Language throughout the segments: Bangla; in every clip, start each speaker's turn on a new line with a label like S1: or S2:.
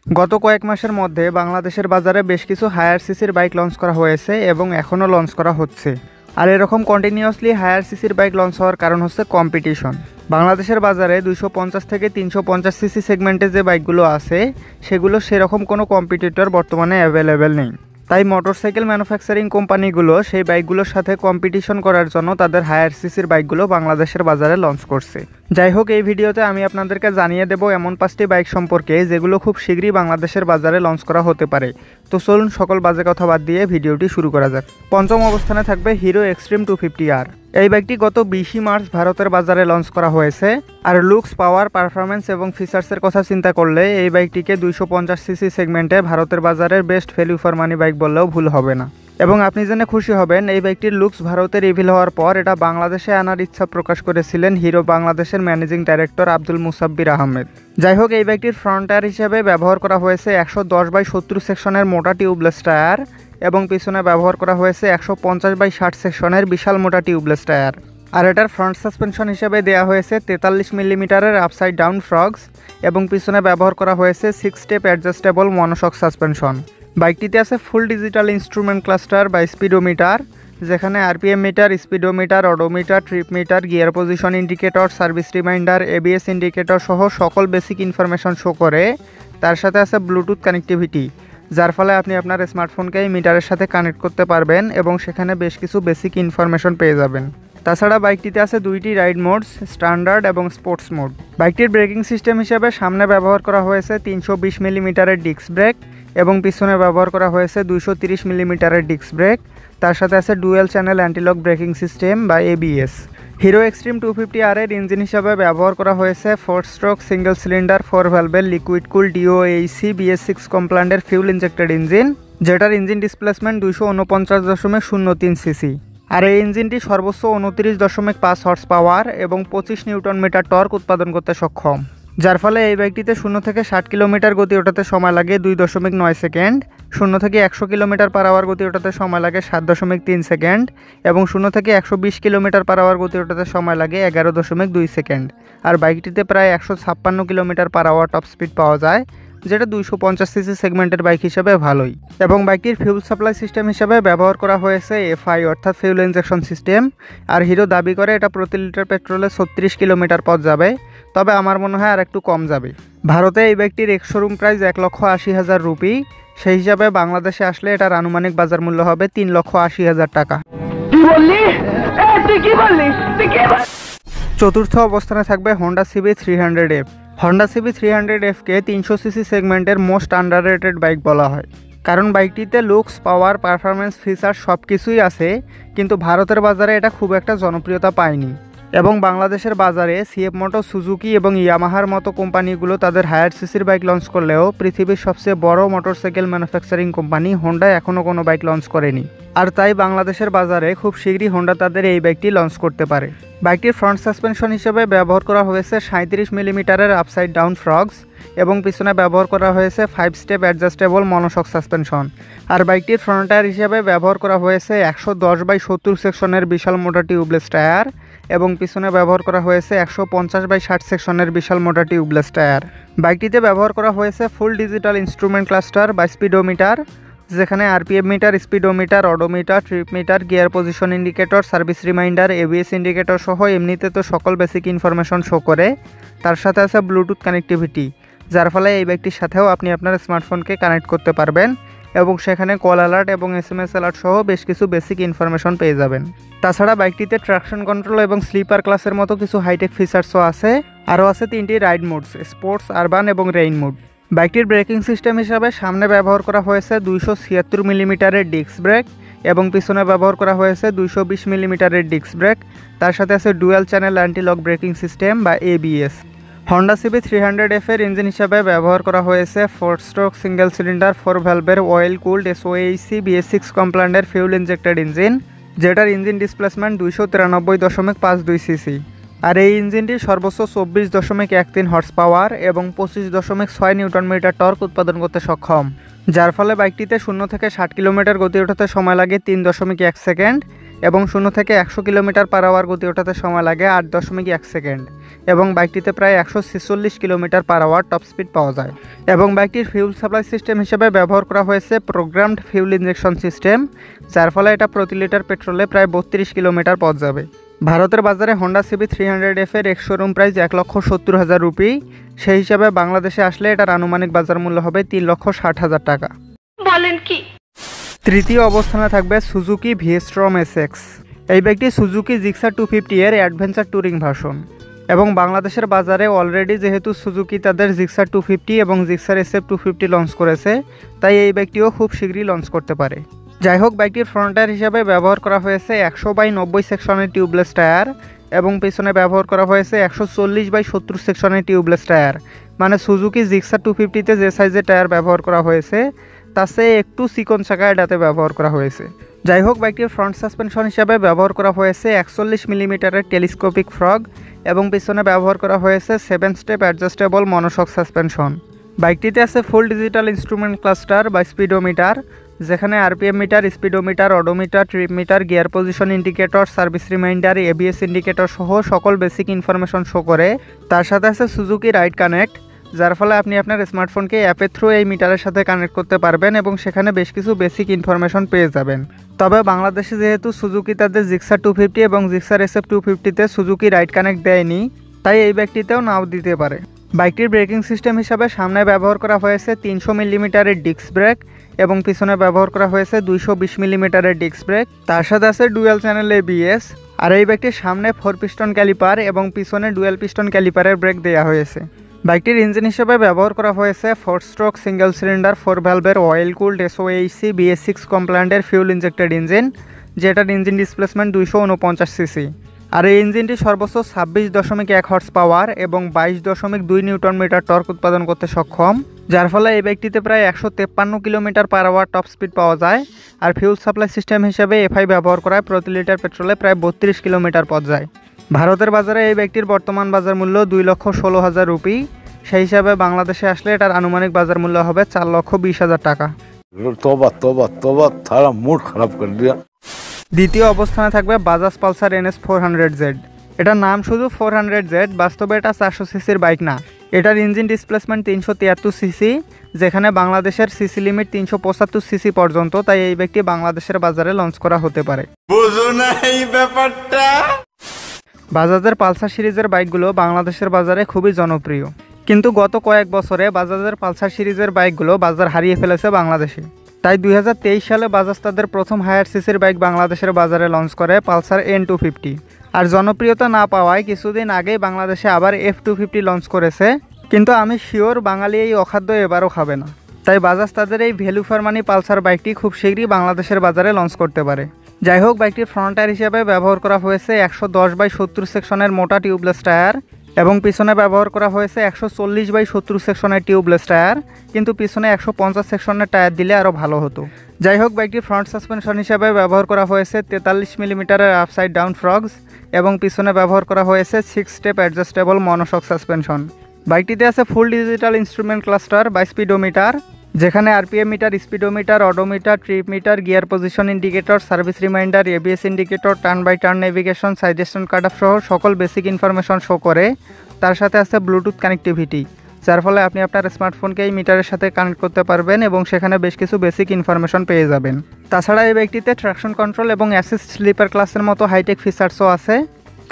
S1: গত কয়েক মাসের মধ্যে বাংলাদেশের বাজারে বেশ কিছু হায়ার সিসির বাইক লঞ্চ করা হয়েছে এবং এখনও লঞ্চ করা হচ্ছে। আর এরকম কন্টিনিউয়াসলি হায়ার সিসির বাইক লঞ্চ হওয়ার কারণ হচ্ছে কম্পিটিশন। বাংলাদেশের বাজারে 250 থেকে 350 সিসি সেগমেন্টে যে বাইকগুলো আছে সেগুলো সেরকম কোনো কম্পিটিটর বর্তমানে অ্যাভেলেবেল নেই। তাই মোটরসাইকেল ম্যানুফ্যাকচারিং কোম্পানিগুলো সেই বাইকগুলোর সাথে কম্পিটিশন করার জন্য তাদের হায়ার সিসির বাইকগুলো বাংলাদেশের বাজারে লঞ্চ করছে। যাই হোক, এই ভিডিওতে আমি আপনাদেরকে জানিয়ে দেব এমন 5টি বাইক সম্পর্কে যেগুলো খুব শীঘ্রই বাংলাদেশের বাজারে লঞ্চ করা হতে পারে। তো চলুন সকল বাজে কথা বাদ দিয়ে ভিডিওটি শুরু করা যাক। পঞ্চম অবস্থানে থাকবে হিরো এক্সট্রিম 250R। এই বাইকটি গত 20 মার্চ ভারতের বাজারে লঞ্চ করা হয়েছে। আর লুকস, পাওয়ার, পারফরমেন্স এবং ফিচার্সের কথা চিন্তা করলে এই বাইকটিকে 250 সিসি সেগমেন্টে ভারতের বাজারের best value for money bike বললেও ভুল হবে না। এবং আপনি জেনে খুশি হবেন, এই বাইকটির লুকস ভারতে রিভিল হওয়ার পর এটা বাংলাদেশে আনার ইচ্ছা প্রকাশ করেছিলেন হিরো বাংলাদেশের ম্যানেজিং ডাইরেক্টর আব্দুল মুসাব্বির আহমেদ। যাই হোক, এই বাইকটির ফ্রন্ট টায়ার হিসেবে ব্যবহার করা হয়েছে 110/70 সেকশনের মোটা টিউবলেস টায়ার এবং পিছনে ব্যবহার করা হয়েছে 150/60 সেকশনের বিশাল মোটা টিউবলেস টায়ার। আর এটার ফ্রন্ট সাসপেনশন হিসেবে দেওয়া হয়েছে 43 মিলিমিটারের আপসাইড ডাউন ফ্রগস এবং পিছনে ব্যবহার করা হয়েছে 6 স্টেপ অ্যাডজাস্টেবল মনোশক সাসপেনশন। বাইকটিতে আছে ফুল ডিজিটাল ইনস্ট্রুমেন্ট ক্লাস্টার বা স্পিডোমিটার, যেখানে RPM meter, speedometer, odometer, trip meter, gear position indicator, service reminder, ABS indicator সহ সকল বেসিক ইনফরমেশন শো করে। তার সাথে আছে ব্লুটুথ কানেক্টিভিটি, যার ফলে আপনি আপনার স্মার্টফোনকে এই মিটারের সাথে কানেক্ট করতে পারবেন এবং সেখানে বেশ কিছু বেসিক ইনফরমেশন পেয়ে যাবেন। তাছাড়া বাইকটিতে আছে 2টি রাইড মোডস, স্ট্যান্ডার্ড এবং স্পোর্টস মোড। বাইকটির ব্রেকিং সিস্টেম হিসেবে সামনে ব্যবহার করা হয়েছে 320 মিলিমিটারের ডিস্ক ব্রেক এবং পিছনে ব্যবহার করা হয়েছে 230 মিলিমিটারের ডিস্ক ব্রেক। তার সাথে আছে dual channel antilock braking system বা এবিএস। হিরো এক্সট্রিম 250R এর ইঞ্জিন হিসাবে ব্যবহার করা হয়েছে 4 স্ট্রোক সিঙ্গেল সিলিন্ডার 4 ভ্যালভের লিকুইড কুল DOAC BS6 কমপ্লান্টের ফিউল ইনজেক্টেড ইঞ্জিন, যেটার ইঞ্জিন ডিসপ্লেসমেন্ট 249.03 সিসি। আর এই ইঞ্জিনটি সর্বোচ্চ 29.5 হর্স পাওয়ার এবং 25 নিউটন মিটার টর্ক উৎপাদন করতে সক্ষম, যার ফলে এই বাইকটিতে 0 থেকে 60 কিলোমিটার গতি ওঠাতে সময় লাগে 2.9 সেকেন্ড, 0 থেকে 100 কিলোমিটার পার আওয়ার গতি ওঠাতে সময় লাগে 7.3 সেকেন্ড এবং 0 থেকে 120 কিলোমিটার পার আওয়ার গতি ওঠাতে সময় লাগে 11.2 সেকেন্ড। আর বাইকটিতে প্রায় 156 kilometre per hour top speed পাওয়া যায়, যেটা 250 সিসি সেগমেন্টের বাইক হিসেবে ভালোই। এবং বাইকটির ফিউল সাপ্লাই সিস্টেম হিসেবে ব্যবহার করা হয়েছে FI অর্থাৎ ফিউল ইনজেকশন সিস্টেম। আর হিরো দাবি করে এটা প্রতি লিটার পেট্রোলে 36 কিলোমিটার পথ যাবে, তবে আমার মনে হয় আর একটু কম যাবে। ভারতে এই বাইকটির এক্স-শোরুম প্রাইস 1,80,000 রুপি, সেই হিসাবে বাংলাদেশে আসলে এটার আনুমানিক বাজার মূল্য হবে 3,80,000 টাকা। চতুর্থ অবস্থানে থাকবে Honda CB 300F। Honda CB 300Fকে 300 সিসি সেগমেন্টের মোস্ট আন্ডাররেটেড বাইক বলা হয়, কারণ বাইকটিতে লুকস, পাওয়ার, পারফরমেন্স, ফিচার সব কিছুই আছে, কিন্তু ভারতের বাজারে এটা খুব একটা জনপ্রিয়তা পায়নি। এবং বাংলাদেশের বাজারে সিএফ মোটর, সুজুকি এবং ইয়ামাহার মতো কোম্পানিগুলো তাদের হায়ার সিসির বাইক লঞ্চ করলেও পৃথিবীর সবচেয়ে বড় মোটরসাইকেল ম্যানুফ্যাকচারিং কোম্পানি হোন্ডা এখনও কোনো বাইক লঞ্চ করেনি। আর তাই বাংলাদেশের বাজারে খুব শীঘ্রই হোন্ডা তাদের এই বাইকটি লঞ্চ করতে পারে। বাইকটির ফ্রন্ট সাসপেনশন হিসেবে ব্যবহার করা হয়েছে 37 মিলিমিটারের আপসাইড ডাউন ফ্রগস এবং পিছনে ব্যবহার করা হয়েছে 5 স্টেপ অ্যাডজাস্টেবল মনোশক সাসপেনশন। আর বাইকটির ফ্রন্ট টায়ার হিসেবে ব্যবহার করা হয়েছে 110/70 সেকশনের বিশাল মোটা টিউবলেস টায়ার এবং পিছনে ব্যবহার করা হয়েছে 150/60 সেকশনের বিশাল মোটা টিউবলেস টায়ার। বাইকটিতে ব্যবহার করা হয়েছে ফুল ডিজিটাল ইনস্ট্রুমেন্ট ক্লাস্টার বা স্পিডোমিটার, যেখানে RPM meter, speedometer, odometer, trip meter, gear position indicator, service reminder, ABS indicator সহ এমনিতে তো সকল বেসিক ইনফরমেশন শো করে। তার সাথে আছে ব্লুটুথ কানেক্টিভিটি, যার ফলে এই বাইকটির সাথেও আপনি আপনার স্মার্টফোনকে কানেক্ট করতে পারবেন এবং সেখানে কল অ্যালার্ট এবং SMS অ্যালার্ট সহ বেশ কিছু বেসিক ইনফরমেশন পেয়ে যাবেন। তাছাড়া বাইকটিতে ট্র্যাকশন কন্ট্রোল এবং স্লিপার ক্লাসের মতো কিছু হাইটেক ফিচার্সও আছে। আরও আছে 3টি রাইড মোডস, স্পোর্টস, আরবান এবং রেইন মোড। বাইকটির ব্রেকিং সিস্টেম হিসাবে সামনে ব্যবহার করা হয়েছে 276 মিলিমিটারের ডিস্ক ব্রেক এবং পিছনে ব্যবহার করা হয়েছে 220 মিলিমিটারের ডিস্ক ব্রেক। তার সাথে আছে dual channel antilock braking system বা ABS। হোন্ডা সিবি 300F এর ইঞ্জিন হিসাবে ব্যবহার করা হয়েছে 4 স্ট্রোক সিঙ্গেল সিলিন্ডার 4 ভ্যালভের অয়েল কুলড SOAC BS6 কমপ্লান্টের ফিউল ইনজেক্টেড ইঞ্জিন, যেটার ইঞ্জিন ডিসপ্লেসমেন্ট 293.52 সিসি। আর এই ইঞ্জিনটি সর্বোচ্চ 24.13 হর্স পাওয়ার এবং 25.6 নিউটন মিটার টর্ক উৎপাদন করতে সক্ষম, যার ফলে বাইকটিতে 0 থেকে 60 কিলোমিটার গতি ওঠাতে সময় লাগে 3.1 সেকেন্ড এবং 0 থেকে 100 কিলোমিটার পার আওয়ার গতি ওঠাতে সময় লাগে 8.1 সেকেন্ড এবং বাইকটিতে প্রায় 146 kilometre per hour top speed পাওয়া যায়। এবং বাইকটির ফিউল সাপ্লাই সিস্টেম হিসেবে ব্যবহার করা হয়েছে প্রোগ্রামড ফিউল ইনজেকশন সিস্টেম, যার ফলে এটা প্রতি লিটার পেট্রোলে প্রায় 32 কিলোমিটার পথ যাবে। ভারতের বাজারে হোন্ডা সিবি 300F এর এক্স শোরুম প্রাইস 1,70,000 রুপি। সেই হিসাবে বাংলাদেশে আসলে এটার আনুমানিক বাজার মূল্য হবে 3,60,000 টাকা।
S2: বলেন কি?
S1: তৃতীয় অবস্থানে থাকবে সুজুকি ভিএস্ট্রম এসএক্স। এই বাইকটি সুজুকি জিক্সার 250 এর অ্যাডভেঞ্চার ট্যুরিং ভার্সন এবং বাংলাদেশের বাজারে অলরেডি যেহেতু সুজুকি তাদের জিক্সার 250 এবং জিক্সার SF 250 লঞ্চ করেছে, তাই এই বাইকটিও খুব শীঘ্রই লঞ্চ করতে পারে। যাই হোক, বাইকটির ফ্রন্ট টায়ার হিসাবে ব্যবহার করা হয়েছে 100/90 সেকশনের টিউবলেস টায়ার এবং পিছনে ব্যবহার করা হয়েছে 140/70 সেকশনের টিউবলেস টায়ার। মানে সুজুকি জিক্সার 250-তে যে সাইজের টায়ার ব্যবহার করা হয়েছে তার চেয়ে একটু চিকন চাকা এটাতে ব্যবহার করা হয়েছে। যাই হোক, বাইকটির ফ্রন্ট সাসপেনশন হিসাবে ব্যবহার করা হয়েছে 41 মিলিমিটারের টেলিস্কোপিক ফ্রগ এবং পিছনে ব্যবহার করা হয়েছে 7 স্টেপ অ্যাডজাস্টেবল মনোশক সাসপেনশন। বাইকটিতে আছে ফুল ডিজিটাল ইনস্ট্রুমেন্ট ক্লাস্টার বা স্পিডোমিটার, যেখানে RPM meter, speedometer, odometer, trip meter, gear position indicator, service reminder, ABS indicator সহ সকল বেসিক ইনফরমেশন শো করে। তার সাথে আছে সুজুকি রাইড কানেক্ট, যার ফলে আপনি আপনার স্মার্টফোনকে অ্যাপের থ্রু এই মিটারের সাথে কানেক্ট করতে পারবেন এবং সেখানে বেশ কিছু বেসিক ইনফরমেশন পেয়ে যাবেন। তবে বাংলাদেশে যেহেতু সুজুকি তাদের জিক্সার 250 এবং জিক্সার SF 250-তে সুজুকি রাইড কানেক্ট দেয়নি, তাই এই বাইকটিতেও নাও দিতে পারে। বাইকটির ব্রেকিং সিস্টেম হিসাবে সামনে ব্যবহার করা হয়েছে 300 মিলিমিটারের ডিস্ক ব্রেক এবং পিছনে ব্যবহার করা হয়েছে 220 মিলিমিটারের ডিস্ক ব্রেক। তার সাথে আছে ডুয়াল চ্যানেল ABS। আর এই বাইকটির সামনে 4 পিস্টন ক্যালিপার এবং পিছনে ডুয়াল পিস্টন ক্যালিপারের ব্রেক দেওয়া হয়েছে। বাইকটির ইঞ্জিন হিসেবে ব্যবহার করা হয়েছে 4 স্ট্রোক সিঙ্গেল সিলিন্ডার 4 ভ্যালভের অয়েল কুলড SOHC BS6 কমপ্লায়েন্টের ফিউল ইনজেক্টেড ইঞ্জিন, যেটার ইঞ্জিন ডিসপ্লেসমেন্ট 249 সিসি। আর এই ইঞ্জিনটি সর্বোচ্চ 26.1 হর্স পাওয়ার এবং 22.2 নিউটন মিটার টর্ক উৎপাদন করতে সক্ষম, যার ফলে এই বাইকটিতে প্রায় 153 kilometre per hour top speed পাওয়া যায়। আর ফিউল সাপ্লাই সিস্টেম হিসেবে FI ব্যবহার করায় প্রতি লিটার পেট্রোলে প্রায় 32 কিলোমিটার পথ যায়। ভারতের বাজারে এই বাইকটির বর্তমান বাজার মূল্য 2,16,000 রুপি। সেই হিসাবে বাংলাদেশে আসলে এটার আনুমানিক বাজার মূল্য হবে 4,20,000 টাকা।
S3: तौबा तौबा तौबा थारा मूड खराब कर दिया।
S1: দ্বিতীয় অবস্থানে থাকবে বাজাজ পালসার NS 400Z। এটার নাম শুধু 400Z, বাস্তবে এটা 400 সিসির বাইক না। এটার ইঞ্জিন ডিসপ্লেসমেন্ট 373 সিসি, যেখানে বাংলাদেশের সিসি লিমিট 375 সিসি পর্যন্ত, তাই এই বাইকটি বাংলাদেশের বাজারে লঞ্চ করা হতে পারে।
S4: বুঝো না এই ব্যাপারটা?
S1: বাজাজের পালসার সিরিজের বাইকগুলো বাংলাদেশের বাজারে খুবই জনপ্রিয়, কিন্তু গত কয়েক বছরে বাজাজের পালসার সিরিজের বাইকগুলো বাজার হারিয়ে ফেলেছে বাংলাদেশে। তাই 2023 সালে বাজাজ তাদের প্রথম হায়ার সিসির বাইক বাংলাদেশের বাজারে লঞ্চ করে পালসার N250। আর জনপ্রিয়তা না পাওয়ায় কিছুদিন আগেই বাংলাদেশে আবার F250 লঞ্চ করেছে, কিন্তু আমি শিওর বাঙালি এই অখাদ্য এবারও খাবে না। তাই বাজাজ তাদের এই ভ্যালু ফর মানি পালসার বাইকটি খুব শীঘ্রই বাংলাদেশের বাজারে লঞ্চ করতে পারে। যাই হোক, বাইকটির ফ্রন্ট টায়ার হিসেবে ব্যবহার করা হয়েছে 110/70 সেকশনের মোটা টিউবলেস টায়ার এবং পিছনে ব্যবহার করা হয়েছে 140/70 সেকশনের টিউবলেস টায়ার, কিন্তু পিছনে 150 সেকশনের টায়ার দিলে আরও ভালো হতো। যাই হোক, বাইকটির ফ্রন্ট সাসপেনশন হিসেবে ব্যবহার করা হয়েছে 43 মিলিমিটারের আপসাইড ডাউন ফ্রগস এবং পিছনে ব্যবহার করা হয়েছে 6 স্টেপ অ্যাডজাস্টেবল মনোশক সাসপেনশন। বাইকটিতে আছে ফুল ডিজিটাল ইনস্ট্রুমেন্ট ক্লাস্টার বা স্পিডোমিটার, যেখানে RPM meter, speedometer, odometer, trip meter, gear position indicator, service reminder, ABS indicator, turn by turn navigation, suggestion cut off সহ সকল বেসিক ইনফরমেশন শো করে। তার সাথে আছে ব্লুটুথ কানেক্টিভিটি, যার ফলে আপনি আপনার স্মার্টফোনকে এই মিটারের সাথে কানেক্ট করতে পারবেন এবং সেখানে বেশ কিছু বেসিক ইনফরমেশন পেয়ে যাবেন। তাছাড়া এই বাইকটিতে ট্র্যাকশন কন্ট্রোল এবং অ্যাসিস্ট স্লিপার ক্লাসের মতো হাইটেক ফিচার্সও আছে।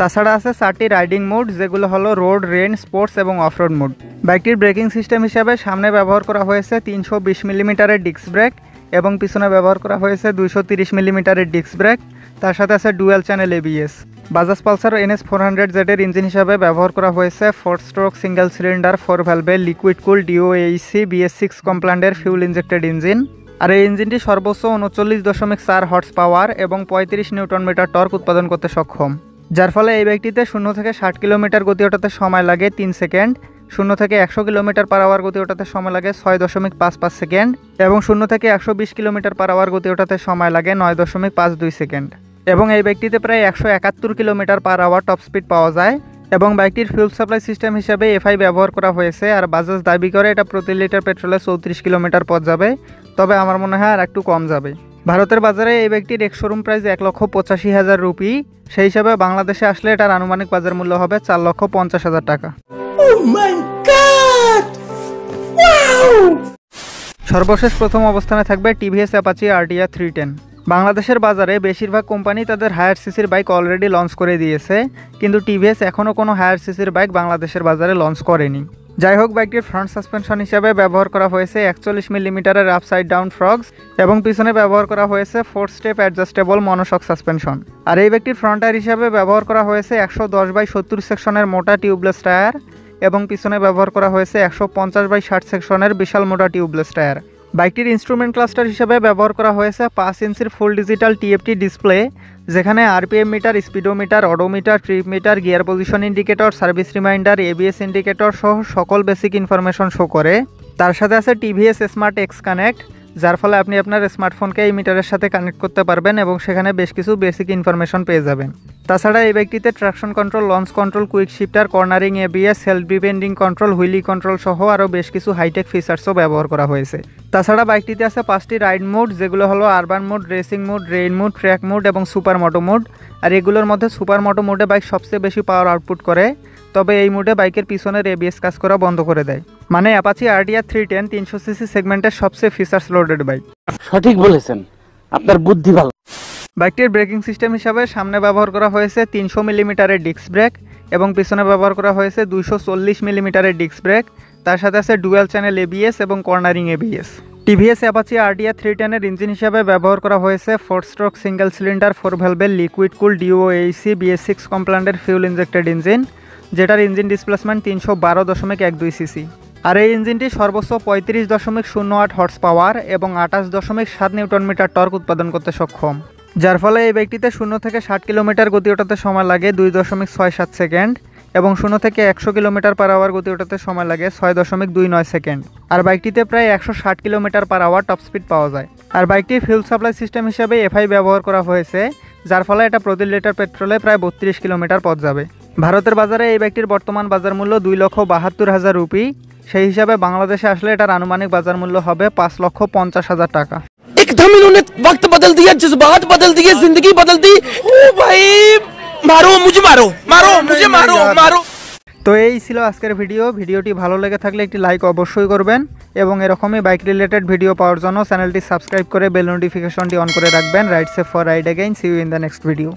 S1: তাছাড়া আছে 4টি রাইডিং মোড, যেগুলো হলো রোড, রেন, স্পোর্টস এবং অফরোড মোড। বাইকটির ব্রেকিং সিস্টেম হিসাবে সামনে ব্যবহার করা হয়েছে 320 মিলিমিটারের ডিস্ক ব্রেক এবং পিছনে ব্যবহার করা হয়েছে 230 মিলিমিটারের ডিস্ক ব্রেক। তার সাথে আছে dual channel ABS। Bajaj Pulsar NS 400Z এর ইঞ্জিন হিসাবে ব্যবহার করা হয়েছে 4 স্ট্রোক সিঙ্গেল সিলিন্ডার 4 ভ্যালভের লিকুইড কুল DOHC BS6 কমপ্লায়েন্টের ফিউল ইনজেক্টেড ইঞ্জিন। আর এই ইঞ্জিনটি সর্বোচ্চ 39.4 হর্স পাওয়ার এবং 35 নিউটন মিটার টর্ক উৎপাদন করতে সক্ষম, যার ফলে এই বাইকটিতে 0 থেকে 60 কিলোমিটার গতি ওঠাতে সময় লাগে 3 সেকেন্ড, 0 থেকে 100 কিলোমিটার পার আওয়ার গতি ওঠাতে সময় লাগে 6.55 সেকেন্ড এবং 0 থেকে 120 কিলোমিটার পার আওয়ার গতি ওঠাতে সময় লাগে 9.52 সেকেন্ড। এবং এই বাইকটিতে প্রায় 171 kilometre per hour top speed পাওয়া যায়। এবং বাইকটির ফিউল সাপ্লাই সিস্টেম হিসাবে FI ব্যবহার করা হয়েছে। আর বাজাজ দাবি করে এটা প্রতি লিটার পেট্রোলে 34 কিলোমিটার পথ যাবে, তবে আমার মনে হয় আর একটু কম যাবে। ভারতের বাজারে এই বাইকটির এক্স-শোরুম প্রাইস 1,85,000 রুপি। সেই হিসাবে বাংলাদেশে আসলে এটার আনুমানিক বাজার মূল্য হবে 4,50,000 টাকা। সর্বশেষ প্রথম অবস্থানে থাকবে টিভিএস অ্যাপাচি আরটিআর 310। বাংলাদেশের বাজারে বেশিরভাগ কোম্পানি তাদের হায়ার সিসির বাইক অলরেডি লঞ্চ করে দিয়েছে, কিন্তু টিভিএস এখনও কোনো হায়ার সিসির বাইক বাংলাদেশের বাজারে লঞ্চ করেনি। যাই হোক, বাইকটির ফ্রন্ট সাসপেনশন হিসাবে ব্যবহার করা হয়েছে 41 মিলিমিটারের আপসাইড ডাউন ফ্রগস এবং পিছনে ব্যবহার করা হয়েছে 4 স্টেপ অ্যাডজাস্টেবল মনোশক সাসপেনশন। আর এই বাইকটির ফ্রন্ট টায়ার হিসাবে ব্যবহার করা হয়েছে 110/70 সেকশনের মোটা টিউবলেস টায়ার এবং পিছনে ব্যবহার করা হয়েছে 150/60 সেকশনের বিশাল মোটা টিউবলেস টায়ার। বাইকটির ইনস্ট্রুমেন্ট ক্লাস্টার হিসেবে ব্যবহার করা হয়েছে 5 ইঞ্চির ফুল ডিজিটাল টিএফটি ডিসপ্লে, যেখানে RPM meter, speedometer, odometer, trip meter, gear position indicator, service reminder, ABS indicator সহ সকল বেসিক ইনফরমেশন শো করে। তার সাথে আছে টিভিএস স্মার্ট এক্স কানেক্ট, যার ফলে আপনি আপনার স্মার্টফোনকে এই মিটারের সাথে কানেক্ট করতে পারবেন এবং সেখানে বেশ কিছু বেসিক ইনফরমেশন পেয়ে যাবেন। তাছাড়া এই বাইকটিতে traction control, launch control, quick shifter, cornering ABS, self depending control, wheelie control সহ আরও বেশ কিছু হাইটেক ফিচার্সও ব্যবহার করা হয়েছে। তাছাড়া বাইকটিতে আছে 5টি রাইড মোড, যেগুলো হলো urban mode, racing mode, rain mode, track mode এবং সুপার মোটো মোড। আর এগুলোর মধ্যে সুপার মোটো মোডে বাইক সবচেয়ে বেশি পাওয়ার আউটপুট করে, তবে এই মোডে বাইকের পিছনের এবিএস কাজ করা বন্ধ করে দেয়। মানে অ্যাপাচি আরটিআর 310 300 সিসি সেগমেন্টের সবচেয়ে ফিচার্স লোডেড বাইক।
S2: সঠিক বলেছেন, আপনার বুদ্ধি ভালো।
S1: বাইকটির ব্রেকিং সিস্টেম হিসাবে সামনে ব্যবহার করা হয়েছে 300 মিলিমিটারের ডিস্ক ব্রেক এবং পিছনে ব্যবহার করা হয়েছে 240 মিলিমিটারের ডিস্ক ব্রেক। তার সাথে আছে ডুয়াল চ্যানেল এবিএস এবং cornering ABS. TVS Apache RTR 310 এর ইঞ্জিন হিসাবে ব্যবহার করা হয়েছে 4 স্ট্রোক সিঙ্গেল সিলিন্ডার 4 ভ্যালভের লিকুইড কুল ডিওএইসি BS6 কমপ্লান্টের ফিউল ইনজেক্টেড ইঞ্জিন, যেটার ইঞ্জিন ডিসপ্লেসমেন্ট 312.12 সিসি। আর এই ইঞ্জিনটি সর্বোচ্চ 35.08 হর্স পাওয়ার এবং 28.7 নিউটন মিটার টর্ক উৎপাদন করতে সক্ষম, যার ফলে এই বাইকটিতে 0 থেকে 60 কিলোমিটার গতি ওঠাতে সময় লাগে 2.67 সেকেন্ড এবং 0 থেকে 100 কিলোমিটার পার আওয়ার গতি ওঠাতে সময় লাগে 6.29 সেকেন্ড। আর বাইকটিতে প্রায় 160 kilometre per hour top speed পাওয়া যায়। আর বাইকটির ফিউল সাপ্লাই সিস্টেম হিসাবে এফআই ব্যবহার করা হয়েছে, যার ফলে এটা প্রতি লিটার পেট্রোলে প্রায় 32 কিলোমিটার পথ যাবে। ভারতের বাজারে এই বাইকটির বর্তমান বাজার মূল্য 2,72,000 রুপি। সেই হিসাবে বাংলাদেশে আসলে এটার আনুমানিক বাজার মূল্য হবে 5,50,000 টাকা।
S2: एकदम इन्होंने वक्त बदल दिया, जज्बात बदल दिए, जिंदगी बदल दी। ओ भाई, मारो मुझे, मारो मारो मुझे, मारो मारो।
S1: তো এই ছিল আজকের ভিডিওটি ভালো লেগে থাকলে একটি লাইক অবশ্যই করবেন এবং এরকমই বাইক রিলেটেড ভিডিও পাওয়ার জন্য চ্যানেলটি সাবস্ক্রাইব করে বেল নোটিফিকেশনটি অন করে রাখবেন। Ride safe for ride again, see you in the next video.